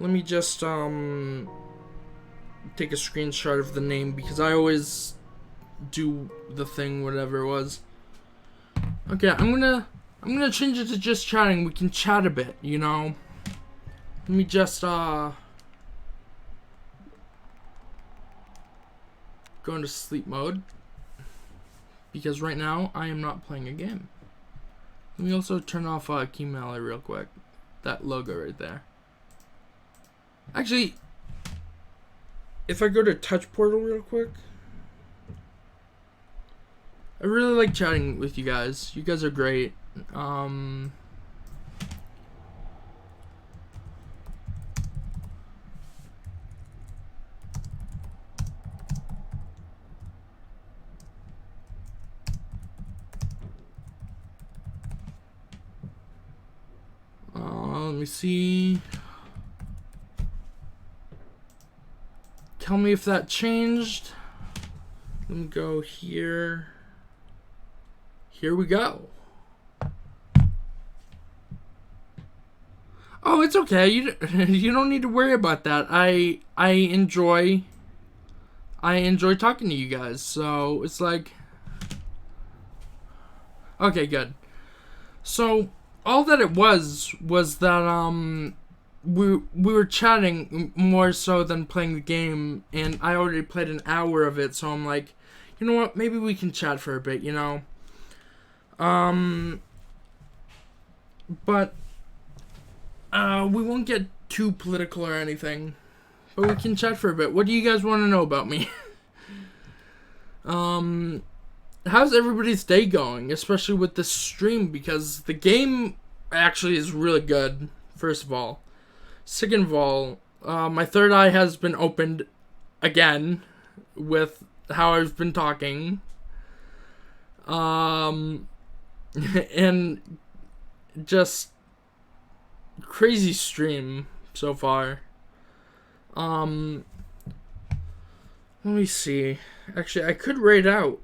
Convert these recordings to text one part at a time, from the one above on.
Let me just take a screenshot of the name because I always do the thing, whatever it was. Okay, I'm gonna change it to just chatting. We can chat a bit, you know. Let me just go into sleep mode because right now I am not playing a game. Let me also turn off Keymailer real quick. That logo right there. Actually, if I go to Touch Portal real quick, I really like chatting with you guys. You guys are great. Let me see. Tell me if that changed. Let me go here. Here we go. Oh, it's okay. You don't need to worry about that. I enjoy talking to you guys. So it's like, okay, good. So all that it was that we were chatting more so than playing the game, and I already played an hour of it. So I'm like, you know what? Maybe we can chat for a bit. You know. But we won't get too political or anything, but we can chat for a bit. What do you guys want to know about me? How's everybody's day going, especially with this stream, because the game actually is really good, first of all. Second of all, my third eye has been opened again with how I've been talking. And just crazy stream so far. Let me see. Actually, I could raid out,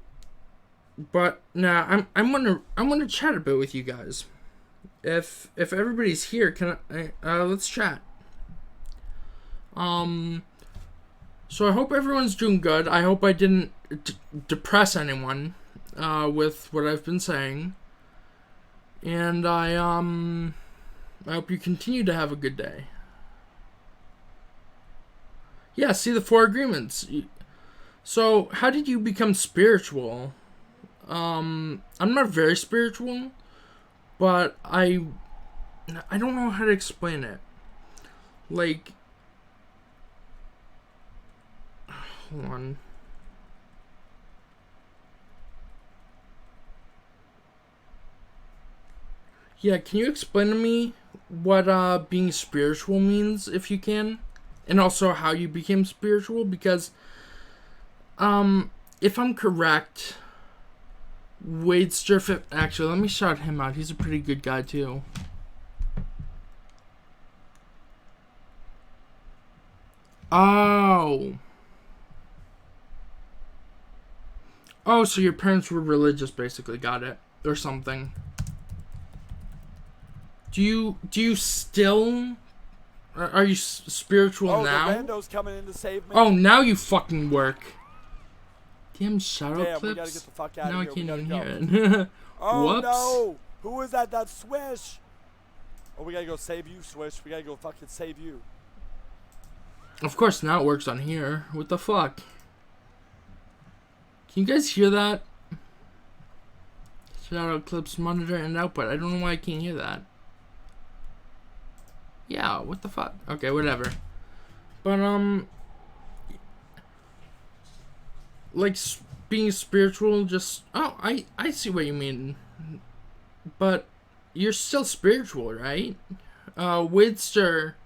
but nah. I'm gonna chat a bit with you guys. If everybody's here, can let's chat. So I hope everyone's doing good. I hope I didn't depress anyone with what I've been saying. And I hope you continue to have a good day. Yeah, see the 4 agreements. So, how did you become spiritual? I'm not very spiritual, but I don't know how to explain it. Like, hold on. Yeah, can you explain to me what being spiritual means, if you can? And also how you became spiritual? Because, if I'm correct, Wade Sturfit, actually, let me shout him out. He's a pretty good guy, too. Oh. Oh, so your parents were religious, basically. Got it. Or something. Do you still... Are you spiritual now? Oh, the rando's coming in to save me. Oh, now you fucking work. Damn shadow Damn, clips. we gotta get the fuck out Now I of here. can't even Go. hear it. Oh Whoops. no! Who is that? That Swish! Oh, we gotta go save you, Swish. We gotta go fucking save you. Of course, now it works on here. What the fuck? Can you guys hear that? Shadow clips monitor and output. I don't know why I can't hear that. Yeah, what the fuck? Okay, whatever. But, like, being spiritual, just... Oh, I see what you mean. But, you're still spiritual, right? Widster...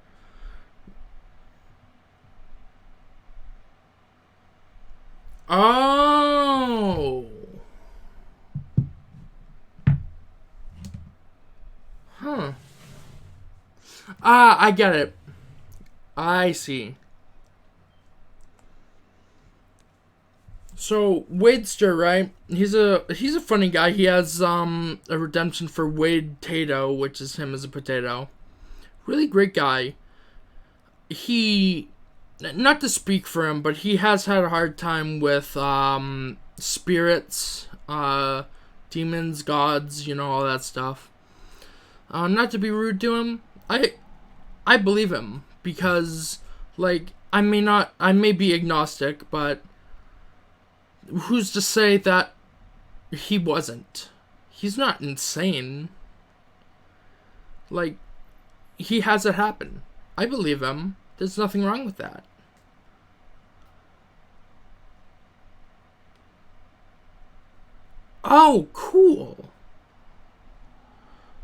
Oh! Huh. Ah, I get it. I see. So Wadester, right? He's a funny guy. He has a redemption for Wade Tato, which is him as a potato. Really great guy. he, not to speak for him, but he has had a hard time with spirits, demons, gods, all that stuff. Not to be rude to him, I believe him because, like, I may be agnostic, but who's to say that he wasn't? He's not insane. Like, he has it happen. I believe him. There's nothing wrong with that. Oh, cool.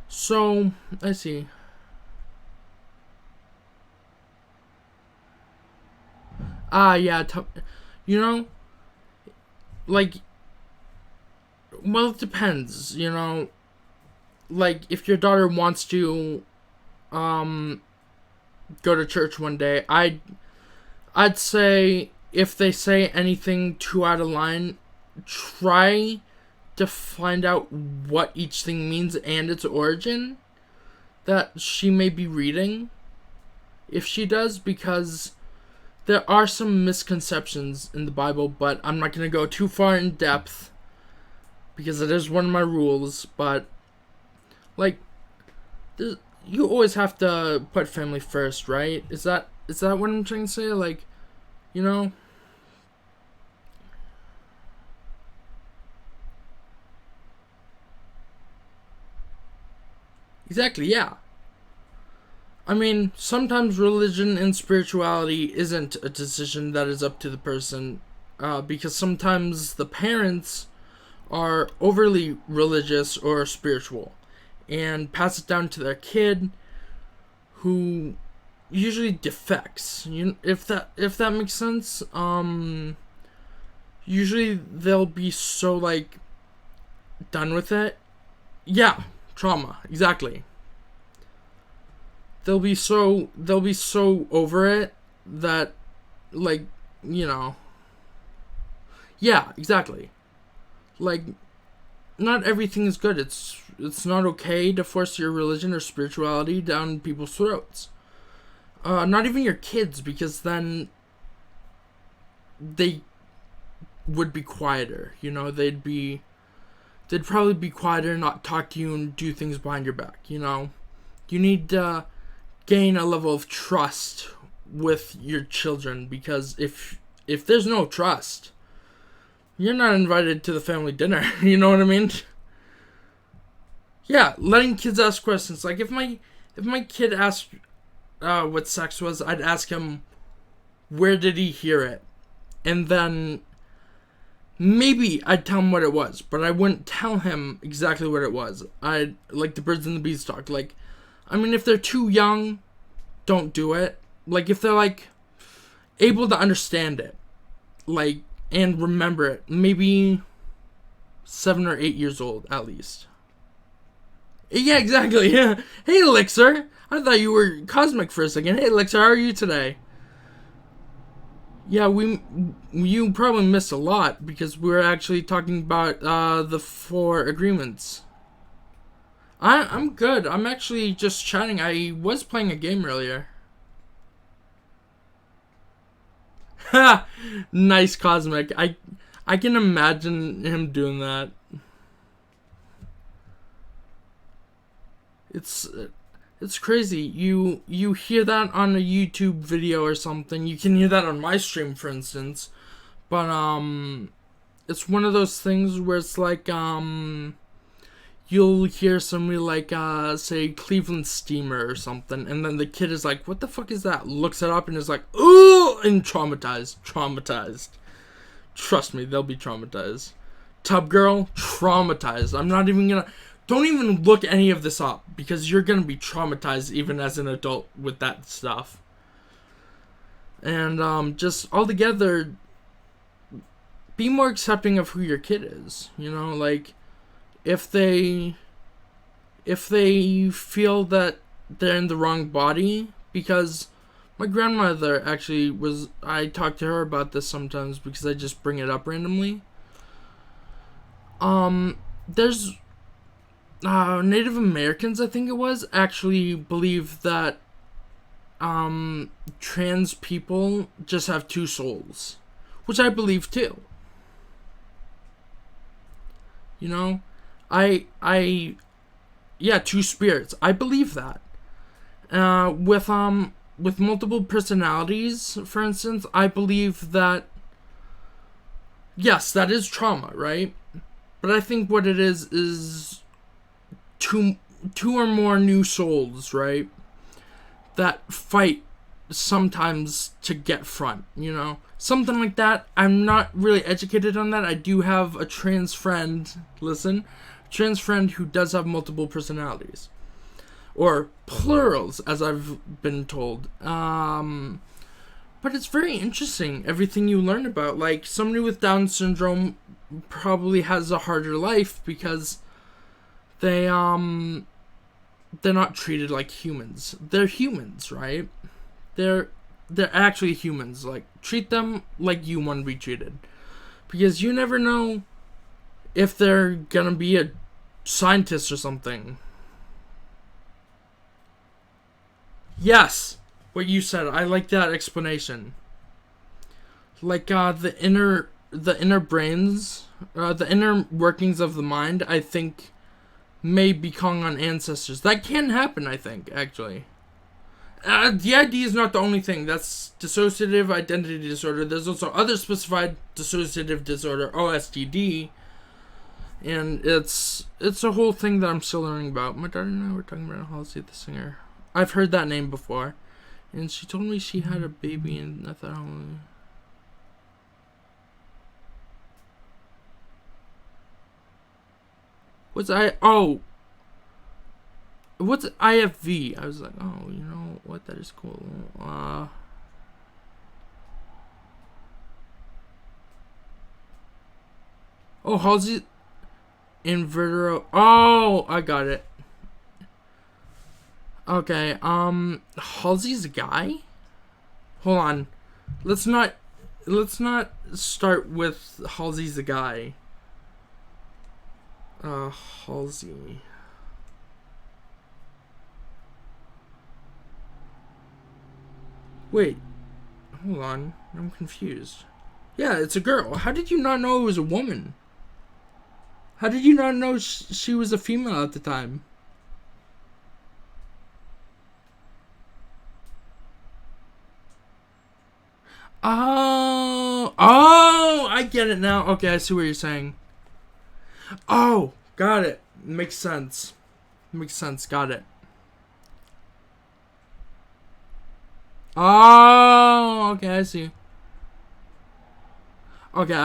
So, I see. Yeah, like, well, it depends, like, if your daughter wants to, go to church one day, I'd say, if they say anything too out of line, try to find out what each thing means and its origin that she may be reading, if she does, because there are some misconceptions in the Bible, but I'm not going to go too far in depth because it is one of my rules, but, like, you always have to put family first, right? Is that what I'm trying to say? Like, Exactly, yeah. I mean, sometimes religion and spirituality isn't a decision that is up to the person, because sometimes the parents are overly religious or spiritual and pass it down to their kid, who usually defects. If that makes sense. Usually they'll be so, like, done with it. Yeah, trauma, exactly. They'll be so over it that, like, yeah, exactly. Like, not everything is good. It's not okay to force your religion or spirituality down people's throats. Not even your kids, because then they would be quieter. They'd probably be quieter, not talk to you, and do things behind your back. You need to gain a level of trust with your children, because if there's no trust, you're not invited to the family dinner. You know what I mean? Yeah, letting kids ask questions. Like, if my kid asked what sex was, I'd ask him, where did he hear it? And then maybe I'd tell him what it was, but I wouldn't tell him exactly what it was. I'd, like the birds and the bees talk. Like, I mean, if they're too young, don't do it. Like, if they're, like, able to understand it, like, and remember it, maybe 7 or 8 years old, at least. Yeah, exactly. Yeah. Hey, Elixir. I thought you were cosmic for a second. Hey, Elixir, how are you today? Yeah, you probably missed a lot because we were actually talking about the 4 agreements. I'm good. I'm actually just chatting. I was playing a game earlier. Ha! Nice, Cosmic. I can imagine him doing that. It's crazy. You hear that on a YouTube video or something. You can hear that on my stream, for instance. But it's one of those things where it's like you'll hear somebody like say Cleveland Steamer or something, and then the kid is like, "What the fuck is that?" Looks it up and is like, "Ooh!" and traumatized. Trust me, they'll be traumatized. Tub Girl, traumatized. I'm not even gonna. Don't even look any of this up, because you're gonna be traumatized even as an adult with that stuff. And just altogether, be more accepting of who your kid is. Like, if they feel that they're in the wrong body, because my grandmother actually was. I talk to her about this sometimes because I just bring it up randomly. There's Native Americans, I think it was, actually believe that trans people just have two souls, which I believe too. You know, yeah, two spirits. I believe that. With multiple personalities, for instance, I believe that yes, that is trauma, right? But I think what it is two or more new souls, right? That fight sometimes to get front, you know? Something like that. I'm not really educated on that. I do have a trans friend, trans friend who does have multiple personalities. Or plurals, as I've been told. But it's very interesting, everything you learn about. Like, somebody with Down syndrome probably has a harder life because they're not treated like humans. They're humans, right? They're actually humans. Like, treat them like you want to be treated. Because you never know if they're gonna be a scientist or something. Yes, what you said. I like that explanation. Like the inner brains, the inner workings of the mind, I think may be calling on ancestors. That can happen, I think, actually. DID is not the only thing. That's dissociative identity disorder. There's also other specified dissociative disorder, OSDD, and it's a whole thing that I'm still learning about. My daughter and I were talking about Halsey the singer. I've heard that name before, and she told me she had a baby, and I thought, what's IFV? I was like, oh, you know what? That is cool. Halsey invertero. Oh, I got it. Okay, Halsey's a guy? Hold on. Let's not start with Halsey's a guy. Halsey. Wait. Hold on. I'm confused. Yeah, it's a girl. How did you not know it was a woman? How did you not know she was a female at the time? Oh, I get it now. Okay, I see what you're saying. Oh, got it. Makes sense. Got it. Oh, okay, I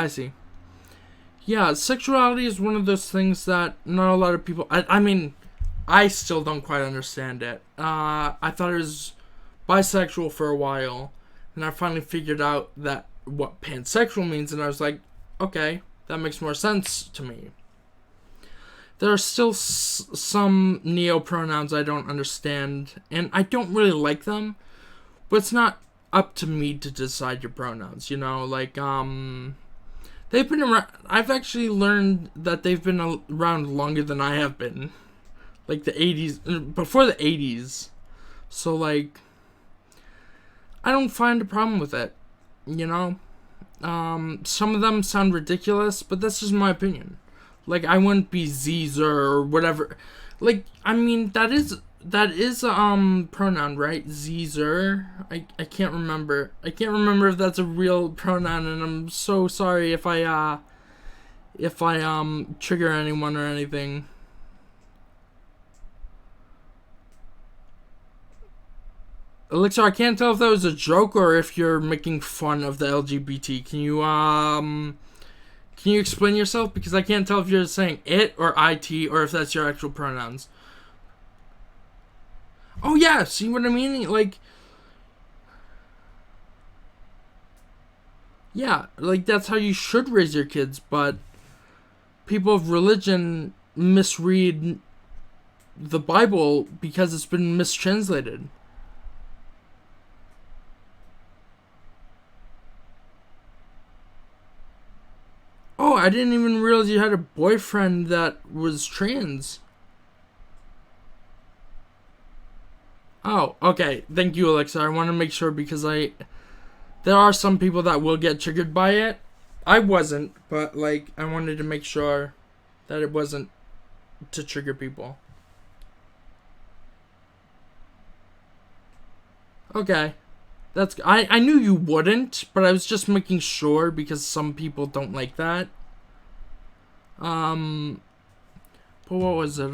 see. Yeah, sexuality is one of those things that not a lot of people... I mean, I still don't quite understand it. I thought it was bisexual for a while. And I finally figured out that what pansexual means, and I was like, okay, that makes more sense to me. There are still some neo-pronouns I don't understand, and I don't really like them, but it's not up to me to decide your pronouns, you know? Like, they've been around... I've actually learned that they've been around longer than I have been. Like, the 80s... Before the 80s. So, like... I don't find a problem with it, you know? Some of them sound ridiculous, but that's just my opinion. Like, I wouldn't be Zer or whatever. Like, I mean, that is a pronoun, right? Zer. I can't remember. I can't remember if that's a real pronoun, and I'm so sorry if I trigger anyone or anything. Elixir, I can't tell if that was a joke or if you're making fun of the LGBT. Can you explain yourself? Because I can't tell if you're saying it or IT or if that's your actual pronouns. Oh yeah, see what I mean? Like, yeah, like that's how you should raise your kids, but people of religion misread the Bible because it's been mistranslated. Oh, I didn't even realize you had a boyfriend that was trans. Oh, okay. Thank you, Alexa. I want to make sure because there are some people that will get triggered by it. I wasn't, but like I wanted to make sure that it wasn't to trigger people. Okay. I knew you wouldn't, but I was just making sure because some people don't like that. But what was it?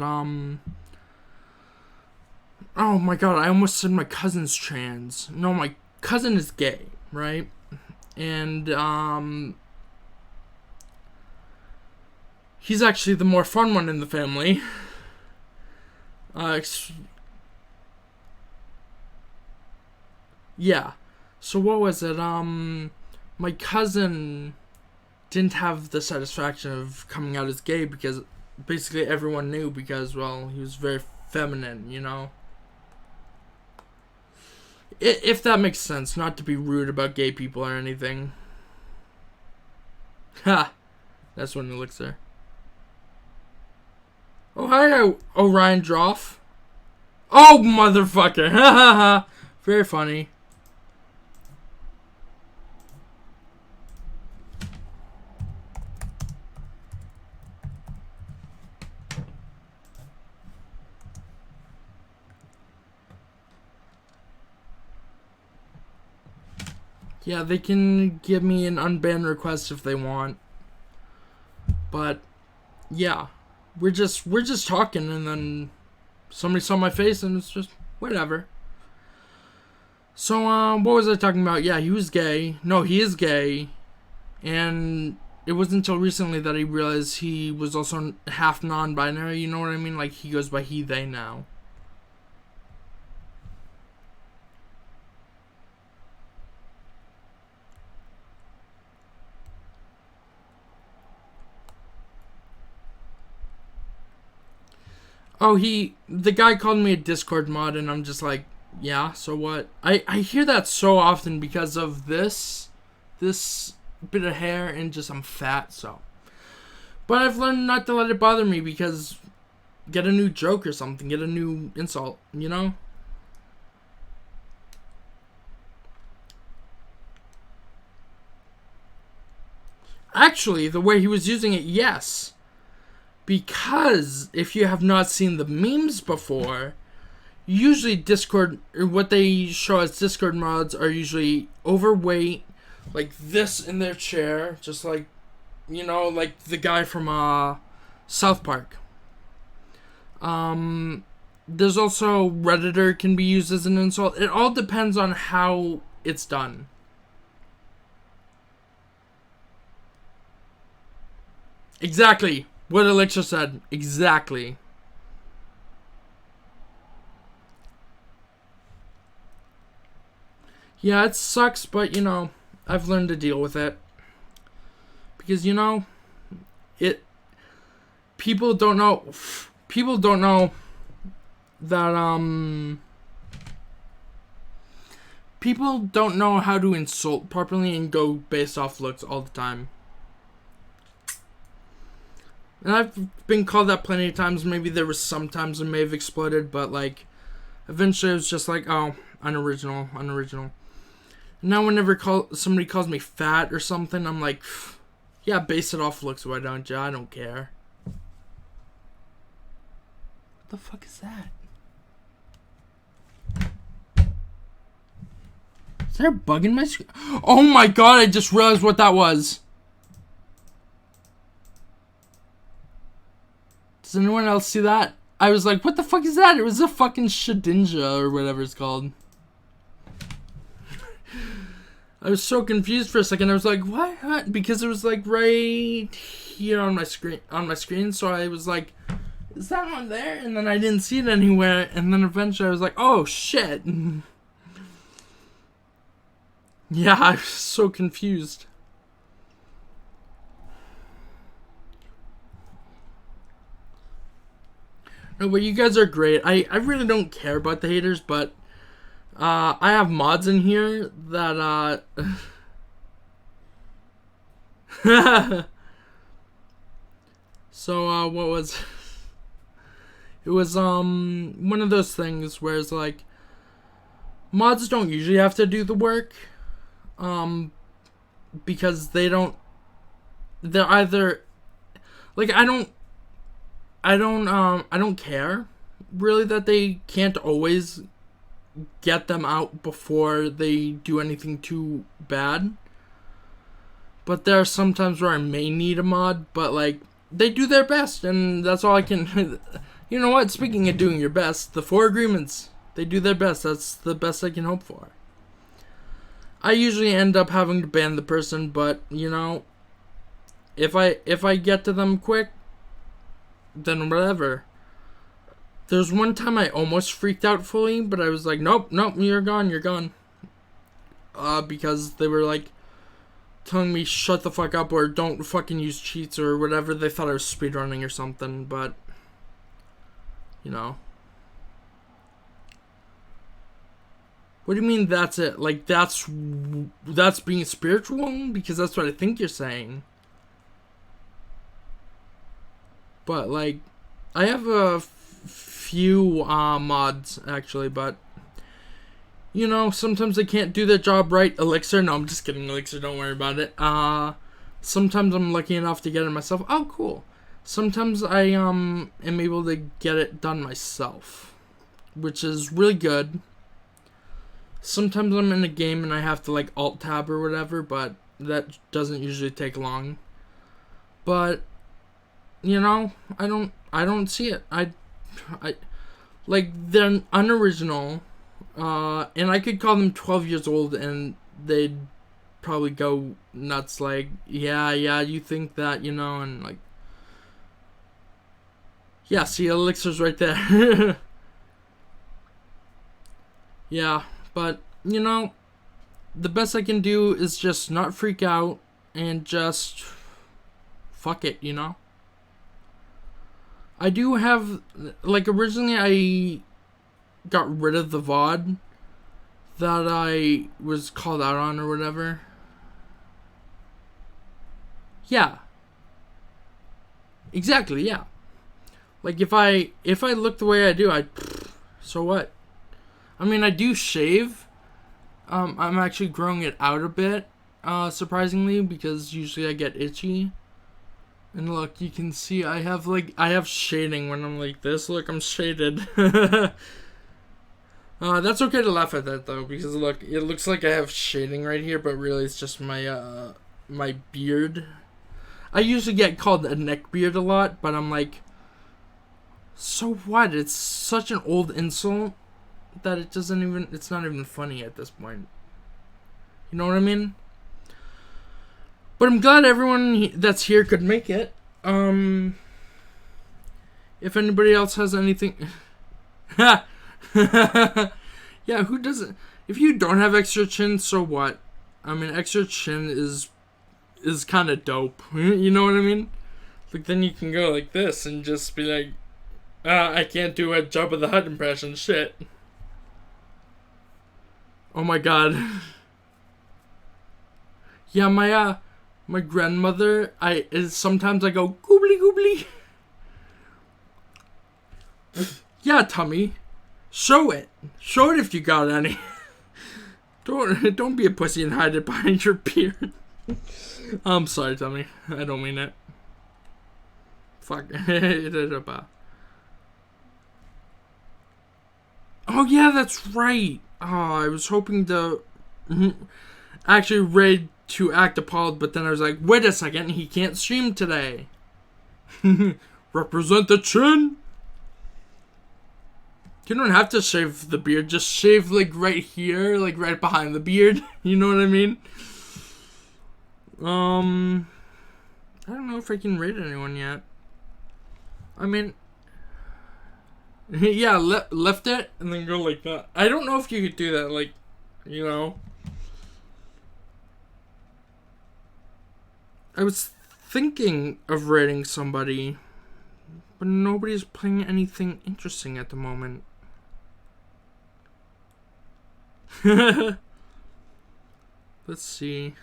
Oh my god, I almost said my cousin's trans. No, my cousin is gay, right? And he's actually the more fun one in the family. Yeah. So what was it? My cousin didn't have the satisfaction of coming out as gay because basically everyone knew because, well, he was very feminine, you know? If that makes sense, not to be rude about gay people or anything. Ha! That's when Elixir. Oh, hi, Orion Droff. Oh, motherfucker. Ha ha ha. Very funny. Yeah, they can give me an unban request if they want. But yeah, we're just talking and then somebody saw my face and it's just whatever. So what was I talking about? Yeah, he was gay. No, he is gay. And it wasn't until recently that he realized he was also half non-binary, you know what I mean? Like he goes by he, they now. Oh, the guy called me a Discord mod, and I'm just like, yeah, so what? I hear that so often because of this bit of hair, and just I'm fat, so. But I've learned not to let it bother me because get a new joke or something, get a new insult, you know? Actually, the way he was using it, yes. Because if you have not seen the memes before, usually Discord, or what they show as Discord mods, are usually overweight, like this in their chair, just like, you know, like the guy from South Park. There's also Redditor can be used as an insult. It all depends on how it's done. Exactly. What Elixir said. Exactly. Yeah, it sucks, but, you know, I've learned to deal with it. Because, you know, people don't know that, people don't know how to insult properly and go based off looks all the time. And I've been called that plenty of times. Maybe there was some times I may have exploded, but like, eventually it was just like, oh, unoriginal. Now whenever somebody calls me fat or something, I'm like, yeah, base it off looks, why don't you? I don't care. What the fuck is that? Is there a bug in my screen? Oh my god, I just realized what that was. Does anyone else see that? I was like, what the fuck is that? It was a fucking Shedinja or whatever it's called. I was so confused for a second. I was like, what? Because it was like right here on my screen. So I was like, is that one there? And then I didn't see it anywhere. And then eventually I was like, oh shit. Yeah, I was so confused. No, but you guys are great. I really don't care about the haters, but I have mods in here that so what was it was one of those things where it's like mods don't usually have to do the work, because they're either, like, I don't care really that they can't always get them out before they do anything too bad. But there are some times where I may need a mod, but like, they do their best, and that's all I can. You know what? Speaking of doing your best, the 4 agreements, they do their best. That's the best I can hope for. I usually end up having to ban the person, but you know, if I get to them quick, then whatever. There's one time I almost freaked out fully, but I was like, nope, you're gone. Because they were like telling me shut the fuck up or don't fucking use cheats or whatever. They thought I was speedrunning or something, but you know. What do you mean that's it? Like that's being spiritual? Because that's what I think you're saying. But like, I have a few mods actually, but you know, sometimes they can't do their job right. Elixir, no, I'm just kidding. Elixir, don't worry about it. Sometimes I'm lucky enough to get it myself. Oh, cool. Sometimes I am able to get it done myself, which is really good. Sometimes I'm in a game and I have to like alt tab or whatever, but that doesn't usually take long. But you know, I don't see it. I like, they're unoriginal, and I could call them 12 years old and they'd probably go nuts like, yeah, you think that, you know, and like, yeah, see, Elixir's right there. Yeah, but, you know, the best I can do is just not freak out and just fuck it, you know? I do have, like, originally I got rid of the VOD that I was called out on or whatever. Yeah. Exactly, yeah. Like, if I look the way I do, so what? I mean, I do shave. I'm actually growing it out a bit, surprisingly, because usually I get itchy. And look, you can see I have shading when I'm like this. Look, I'm shaded. That's okay to laugh at that though, because look, it looks like I have shading right here, but really it's just my my beard. I usually get called a neck beard a lot, but I'm like, so what? It's such an old insult that it's not even funny at this point. You know what I mean? But I'm glad everyone that's here could make it. If anybody else has anything... Yeah, who doesn't... If you don't have extra chin, so what? I mean, extra chin is kind of dope. You know what I mean? Like, then you can go like this and just be like, I can't do a Jabba the Hutt impression. Shit. Oh my god. Yeah, my grandmother, sometimes I go, goobly goobly. Yeah, tummy. Show it. Show it if you got any. Don't be a pussy and hide it behind your beard. I'm sorry, tummy. I don't mean it. Fuck. Oh yeah, that's right. Oh, I was hoping to actually read to act appalled, but then I was like, wait a second, he can't stream today. Represent the chin. You don't have to shave the beard, just shave like right here, like right behind the beard. You know what I mean? I don't know if I can rate anyone yet. I mean, yeah, left it and then go like that. I don't know if you could do that, like, you know. I was thinking of rating somebody, but nobody's playing anything interesting at the moment. Let's see.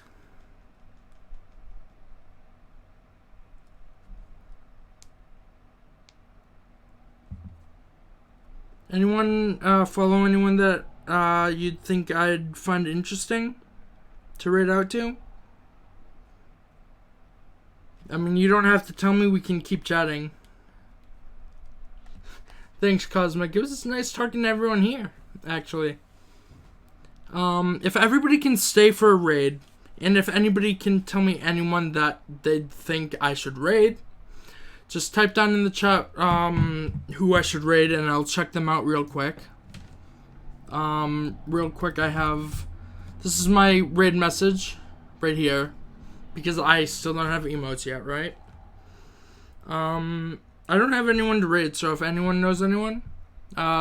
Anyone follow anyone that you'd think I'd find interesting to raid out to. I mean, you don't have to tell me, we can keep chatting. Thanks, Cosmic. It was nice talking to everyone here, actually. If everybody can stay for a raid, and if anybody can tell me anyone that they think I should raid, just type down in the chat who I should raid, and I'll check them out real quick. Real quick, I have... This is my raid message right here, because I still don't have emotes yet, right? I don't have anyone to raid, so if anyone knows anyone,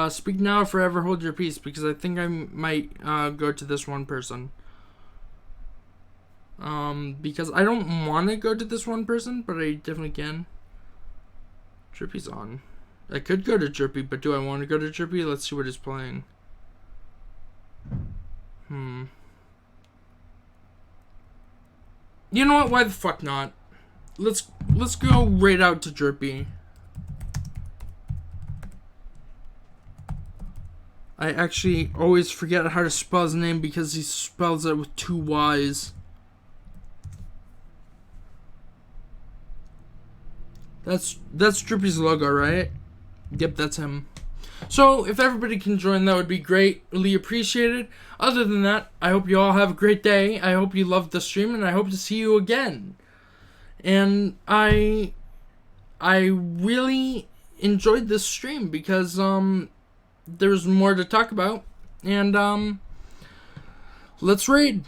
speak now or forever hold your peace, because I think I might go to this one person. Because I don't want to go to this one person, but I definitely can. Drippy's on. I could go to Drippy, but do I want to go to Drippy? Let's see what he's playing. You know what? Why the fuck not? Let's go raid out to Drippy. I actually always forget how to spell his name because he spells it with 2 Y's. That's Drippy's logo, right? Yep, that's him. So, if everybody can join, that would be great. Really appreciated. Other than that, I hope you all have a great day. I hope you loved the stream, and I hope to see you again. And I really enjoyed this stream because there's more to talk about. And let's raid.